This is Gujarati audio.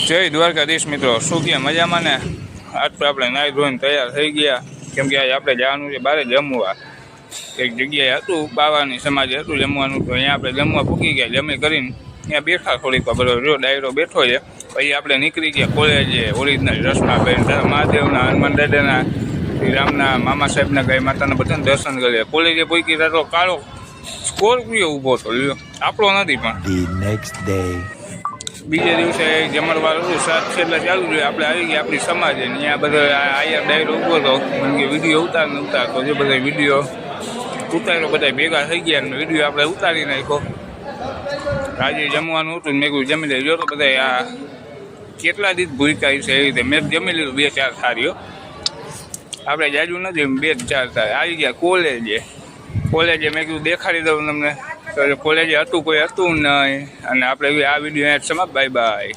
જય દ્વારકાધીશ મિત્રો, શું કે મજામાં ને? આજ તો આપણે નાહી ધોઈને તૈયાર થઈ ગયા, કેમ કે આજે આપણે જવાનું છે બહાર જમવા. એક જગ્યાએ હતું, બાવાની સમાજે હતું જમવાનું, તો અહીંયા આપણે જમવા પૂકી ગયા. જમી કરીને ત્યાં બેઠા થોડીક વાર, બરોબર જો ડાયરો બેઠો છે. પછી આપણે નીકળી ગયા કોલેજે, ઓરિજિનલ રસમાબેન, મહાદેવના, હનુમાન દાદાના, શ્રીરામના, મામા સાહેબના, ગાય માતાના બધાને દર્શન કર્યા. કોલેજે પહોંચી ગયા તો કાળો સ્કોર્પિયો ઊભો હતો, આપણો નથી પણ. બીજે દિવસે જમણવાર હતું, 7 છે એટલે ચાલુ જોઈએ. આપણે આવી ગયા આપણી સમાજે, ત્યાં બધા આયા ડાયરો ઊભો હતો. મને કે વિડીયો ઉતારતો જે બધા વિડીયો ઉતાર્યો, બધા ભેગા થઈ ગયા અને વિડીયો આપણે ઉતારી નાખ્યો. આજે જમવાનું હતું, મેં કીધું જમી લઈ. જો તો બધા આ કેટલા દીધ ભૂખ્યા છે, એવી રીતે મેં જમી લીધું 2-4 થાળીઓ. આપણે જાજુ નથી, 2-4 થાળી. આવી ગયા કોલેજે મેં કીધું દેખાડી દઉં તમને. કોલેજે હતું કોઈ હતું નહીં, અને આપણે આ વિડીયો સમાપ્ત. Bye bye.